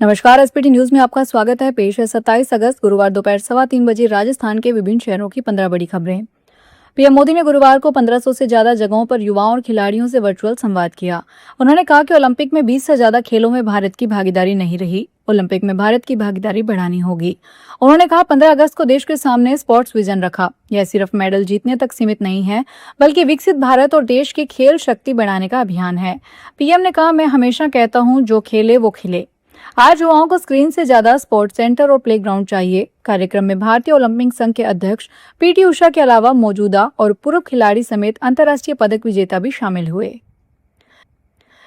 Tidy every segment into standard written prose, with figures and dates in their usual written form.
नमस्कार। SPT news में आपका स्वागत है। पेश है 27 अगस्त गुरुवार दोपहर 3:15 बजे राजस्थान के विभिन्न शहरों की 15 बड़ी खबरें। पीएम मोदी ने गुरुवार को 1500 से ज्यादा जगहों पर युवाओं और खिलाड़ियों से वर्चुअल संवाद किया। उन्होंने कहा कि ओलंपिक में 20 से ज्यादा खेलों में भारत की भागीदारी नहीं रही। ओलंपिक में भारत की भागीदारी बढ़ानी होगी। उन्होंने कहा 15 अगस्त को देश के सामने स्पोर्ट्स विजन रखा। यह सिर्फ मेडल जीतने तक सीमित नहीं है, बल्कि विकसित भारत और देश की खेल शक्ति बढ़ाने का अभियान है। पीएम ने कहा, मैं हमेशा कहता हूं, जो खेले वो खिले। आज युवाओं को स्क्रीन से ज्यादा स्पोर्ट्स सेंटर और प्लेग्राउंड चाहिए। कार्यक्रम में भारतीय ओलंपिक संघ के अध्यक्ष पीटी उषा के अलावा मौजूदा और पूर्व खिलाड़ी समेत अंतर्राष्ट्रीय पदक विजेता भी शामिल हुए।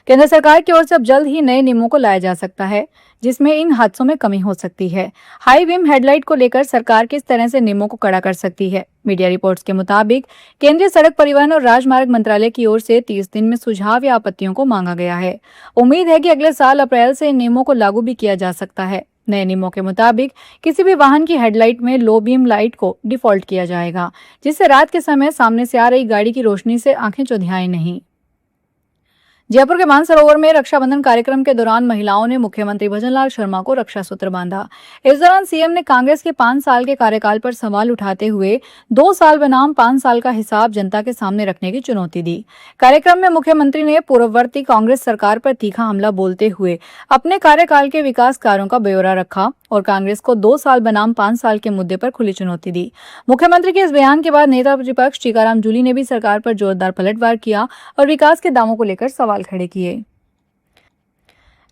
केंद्र सरकार की ओर से अब जल्द ही नए नियमों को लाया जा सकता है, जिसमें इन हादसों में कमी हो सकती है। हाई बीम हेडलाइट को लेकर सरकार किस तरह से नियमों को कड़ा कर सकती है। मीडिया रिपोर्ट्स के मुताबिक केंद्रीय सड़क परिवहन और राजमार्ग मंत्रालय की ओर से 30 दिन में सुझाव या आपत्तियों को मांगा गया है। उम्मीद है कि अगले साल अप्रैल से इन नियमों को लागू भी किया जा सकता है। नए नियमों के मुताबिक किसी भी वाहन की हेडलाइट में लो बीम लाइट को डिफॉल्ट किया जाएगा, जिससे रात के समय सामने से आ रही गाड़ी की रोशनी से आंखें चौंधियाएं नहीं। जयपुर के मानसरोवर में रक्षाबंधन कार्यक्रम के दौरान महिलाओं ने मुख्यमंत्री भजनलाल शर्मा को रक्षा सूत्र बांधा। इस दौरान सीएम ने कांग्रेस के 5 साल के कार्यकाल पर सवाल उठाते हुए 2 साल बनाम 5 साल का हिसाब जनता के सामने रखने की चुनौती दी। कार्यक्रम में मुख्यमंत्री ने पूर्ववर्ती कांग्रेस सरकार पर तीखा हमला बोलते हुए अपने कार्यकाल के विकास कार्यों का ब्यौरा रखा और कांग्रेस को 2 साल बनाम 5 साल के मुद्दे पर खुली चुनौती दी। मुख्यमंत्री के इस बयान के बाद नेता प्रतिपक्ष टीकाराम जूली ने भी सरकार पर जोरदार पलटवार किया और विकास के दावों को लेकर सवाल खड़े किए।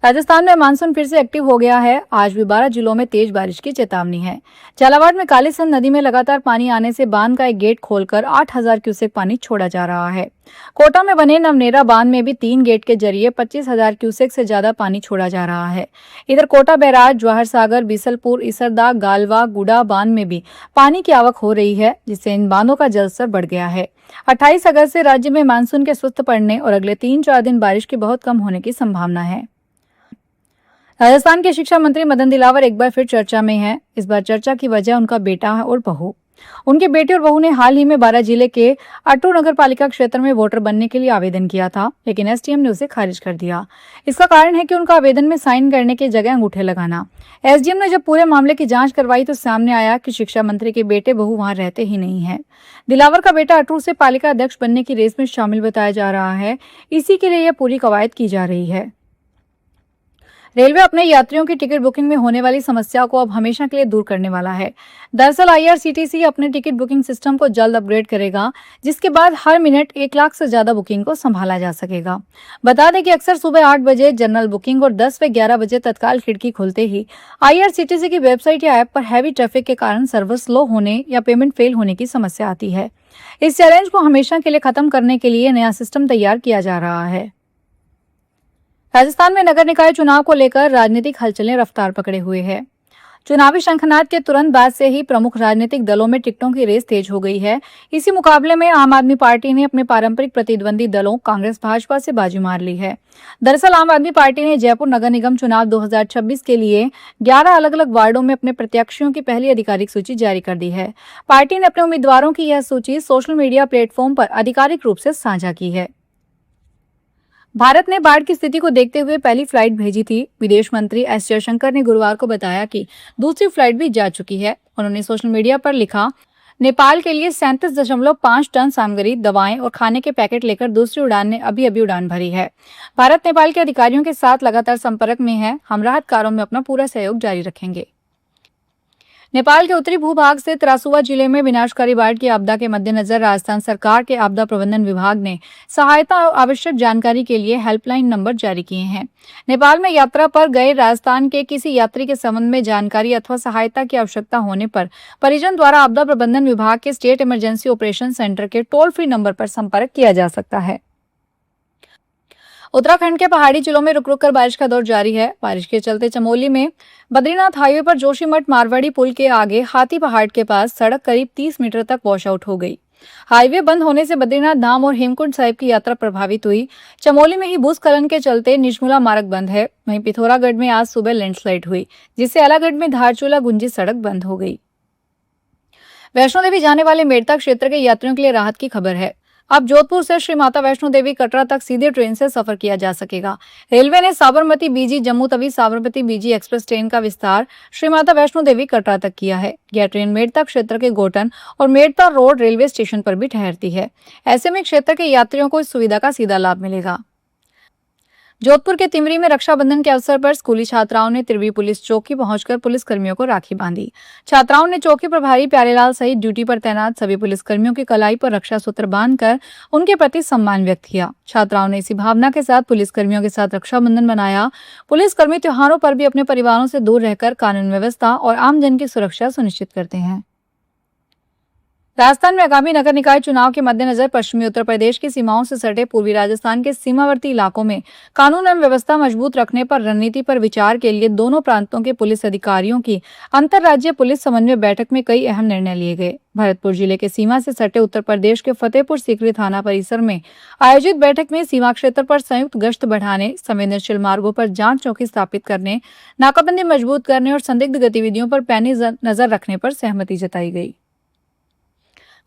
राजस्थान में मानसून फिर से एक्टिव हो गया है। आज भी 12 जिलों में तेज बारिश की चेतावनी है। झालावाड़ में कालीसिंध नदी में लगातार पानी आने से बांध का एक गेट खोलकर 8000 क्यूसेक पानी छोड़ा जा रहा है। कोटा में बने नवनेरा बांध में भी 3 गेट के जरिए 25,000 क्यूसेक से ज्यादा पानी छोड़ा जा रहा है। इधर कोटा बैराज, जवाहर सागर, बीसलपुर, इसरदा, गालवा, गुडा बांध में भी पानी की आवक हो रही है, जिससे इन बांधों का जलस्तर बढ़ गया है। 28 अगस्त से राज्य में मानसून के सुस्त पड़ने और अगले 3-4 दिन बारिश के बहुत कम होने की संभावना है। राजस्थान के शिक्षा मंत्री मदन दिलावर एक बार फिर चर्चा में हैं। इस बार चर्चा की वजह उनका बेटा और बहू। उनके बेटे और बहू ने हाल ही में 12 जिले के अटू नगर पालिका क्षेत्र में वोटर बनने के लिए आवेदन किया था, लेकिन एसडीएम ने उसे खारिज कर दिया। इसका कारण है कि उनका आवेदन में साइन करने की जगह अंगूठे लगाना। एसडीएम ने जब पूरे मामले की जांच करवाई तो सामने आया कि शिक्षा मंत्री के बेटे बहू वहां रहते ही नहीं है। दिलावर का बेटा अटू से पालिका अध्यक्ष बनने की रेस में शामिल बताया जा रहा है। इसी के लिए यह पूरी कवायद की जा रही है। रेलवे अपने यात्रियों की टिकट बुकिंग में होने वाली समस्या को अब हमेशा के लिए दूर करने वाला है। दरअसल आईआरसीटीसी अपने टिकट बुकिंग सिस्टम को जल्द अपग्रेड करेगा, जिसके बाद हर मिनट 1 लाख से ज्यादा बुकिंग को संभाला जा सकेगा। बता दें कि अक्सर सुबह 8 बजे जनरल बुकिंग और 10 व 11 बजे तत्काल खिड़की खुलते ही आईआरसीटीसी की वेबसाइट या ऐप पर हैवी ट्रैफिक के कारण सर्वर स्लो होने या पेमेंट फेल होने की समस्या आती है। इस चैलेंज को हमेशा के लिए खत्म करने के लिए नया सिस्टम तैयार किया जा रहा है। राजस्थान में नगर निकाय चुनाव को लेकर राजनीतिक हलचलें रफ्तार पकड़े हुए है। चुनावी शंखनाद के तुरंत बाद से ही प्रमुख राजनीतिक दलों में टिकटों की रेस तेज हो गई है। इसी मुकाबले में आम आदमी पार्टी ने अपने पारंपरिक प्रतिद्वंदी दलों कांग्रेस भाजपा से बाजी मार ली है। दरअसल आम आदमी पार्टी ने जयपुर नगर निगम चुनाव 2026 के लिए 11 अलग अलग वार्डों में अपने प्रत्याशियों की पहली आधिकारिक सूची जारी कर दी है। पार्टी ने अपने उम्मीदवारों की यह सूची सोशल मीडिया प्लेटफॉर्म पर आधिकारिक रूप से साझा की है। भारत ने बाढ़ की स्थिति को देखते हुए पहली फ्लाइट भेजी थी। विदेश मंत्री एस जयशंकर ने गुरुवार को बताया कि दूसरी फ्लाइट भी जा चुकी है। उन्होंने सोशल मीडिया पर लिखा, नेपाल के लिए 37.5 टन सामग्री, दवाएं और खाने के पैकेट लेकर दूसरी उड़ान ने अभी उड़ान भरी है। भारत नेपाल के अधिकारियों के साथ लगातार संपर्क में है। हम राहत कार्यों में अपना पूरा सहयोग जारी रखेंगे। नेपाल के उत्तरी भूभाग से त्रासुवा जिले में विनाशकारी बाढ़ की आपदा के मद्देनजर राजस्थान सरकार के आपदा प्रबंधन विभाग ने सहायता और आवश्यक जानकारी के लिए हेल्पलाइन नंबर जारी किए हैं। नेपाल में यात्रा पर गए राजस्थान के किसी यात्री के संबंध में जानकारी अथवा सहायता की आवश्यकता होने पर परिजन द्वारा आपदा प्रबंधन विभाग के स्टेट इमरजेंसी ऑपरेशन सेंटर के टोल फ्री नंबर पर संपर्क किया जा सकता है। उत्तराखंड के पहाड़ी जिलों में रुक रुक कर बारिश का दौर जारी है। बारिश के चलते चमोली में बद्रीनाथ हाईवे पर जोशीमठ मारवाड़ी पुल के आगे हाथी पहाड़ के पास सड़क करीब 30 मीटर तक वॉश आउट हो गई। हाईवे बंद होने से बद्रीनाथ धाम और हेमकुंड साहिब की यात्रा प्रभावित हुई। चमोली में ही भूस्खलन के चलते निजमुला मार्ग बंद है। वहीं पिथौरागढ़ में आज सुबह लैंडस्लाइड हुई, जिससे अलागढ़ में धारचूला गुंजी सड़क बंद हो गई। वैष्णो देवी जाने वाले मेड़ता क्षेत्र के यात्रियों के लिए राहत की खबर है। अब जोधपुर से श्री माता वैष्णो देवी कटरा तक सीधे ट्रेन से सफर किया जा सकेगा। रेलवे ने साबरमती बीजी जम्मू तवी साबरमती बीजी एक्सप्रेस ट्रेन का विस्तार श्री माता वैष्णो देवी कटरा तक किया है। यह ट्रेन मेड़ता क्षेत्र के गोटन और मेड़ता रोड रेलवे स्टेशन पर भी ठहरती है। ऐसे में क्षेत्र के यात्रियों को इस सुविधा का सीधा लाभ मिलेगा। जोधपुर के तिमरी में रक्षाबंधन के अवसर पर स्कूली छात्राओं ने त्रिवी पुलिस चौकी पहुंचकर पुलिसकर्मियों को राखी बांधी। छात्राओं ने चौकी प्रभारी प्यारेलाल सहित ड्यूटी पर तैनात सभी पुलिसकर्मियों की कलाई पर रक्षा सूत्र बांधकर उनके प्रति सम्मान व्यक्त किया। छात्राओं ने इसी भावना के साथ पुलिसकर्मियों के साथ रक्षाबंधन मनाया। पुलिसकर्मी त्योहारों पर भी अपने परिवारों से दूर रहकर कानून व्यवस्था और आमजन की सुरक्षा सुनिश्चित करते हैं। राजस्थान में आगामी नगर निकाय चुनाव के मद्देनजर पश्चिमी उत्तर प्रदेश की सीमाओं से सटे पूर्वी राजस्थान के सीमावर्ती इलाकों में कानून एवं व्यवस्था मजबूत रखने पर रणनीति पर विचार के लिए दोनों प्रांतों के पुलिस अधिकारियों की अंतर्राज्यीय पुलिस समन्वय बैठक में कई अहम निर्णय लिए गए। भरतपुर जिले के सीमा से सटे उत्तर प्रदेश के फतेहपुर सीकरी थाना परिसर में आयोजित बैठक में सीमा क्षेत्र पर संयुक्त गश्त बढ़ाने, संवेदनशील मार्गों पर जांच चौकी स्थापित करने, नाकाबंदी मजबूत करने और संदिग्ध गतिविधियों पर पैनी नजर रखने पर सहमति जताई गई।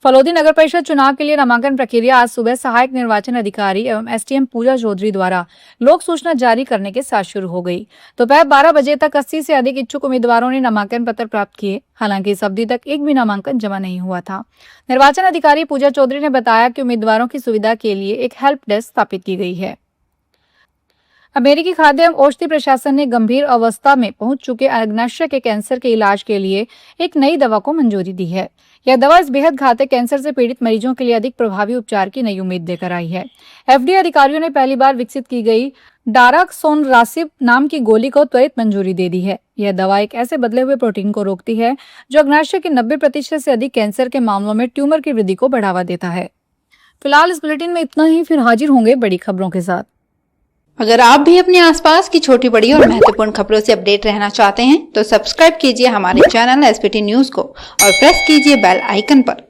फलोदी नगर परिषद चुनाव के लिए नामांकन प्रक्रिया आज सुबह सहायक निर्वाचन अधिकारी एवं एसडीएम पूजा चौधरी द्वारा लोक सूचना जारी करने के साथ शुरू हो गई। दोपहर 12 बजे तक 80 से अधिक इच्छुक उम्मीदवारों ने नामांकन पत्र प्राप्त किए। हालांकि इस अवधि तक एक भी नामांकन जमा नहीं हुआ था। निर्वाचन अधिकारी पूजा चौधरी ने बताया कि उम्मीदवारों की सुविधा के लिए एक हेल्प डेस्क स्थापित की गई है। अमेरिकी खाद्य एवं औषधि प्रशासन ने गंभीर अवस्था में पहुंच चुके अग्नाशय के कैंसर के इलाज के लिए एक नई दवा को मंजूरी दी है। यह दवा इस बेहद घातक कैंसर से पीड़ित मरीजों के लिए अधिक प्रभावी उपचार की नई उम्मीद देकर आई है। एफडीए अधिकारियों ने पहली बार विकसित की गई डाराक्सोनरासिब नाम की गोली को त्वरित मंजूरी दे दी है। यह दवा एक ऐसे बदले हुए प्रोटीन को रोकती है जो अग्नाशय के 90% से अधिक कैंसर के मामलों में ट्यूमर की वृद्धि को बढ़ावा देता है। फिलहाल इस बुलेटिन में इतना ही, फिर हाजिर होंगे बड़ी खबरों के साथ। अगर आप भी अपने आसपास की छोटी बड़ी और महत्वपूर्ण खबरों से अपडेट रहना चाहते हैं तो सब्सक्राइब कीजिए हमारे चैनल एसपीटी न्यूज को और प्रेस कीजिए बेल आइकन पर।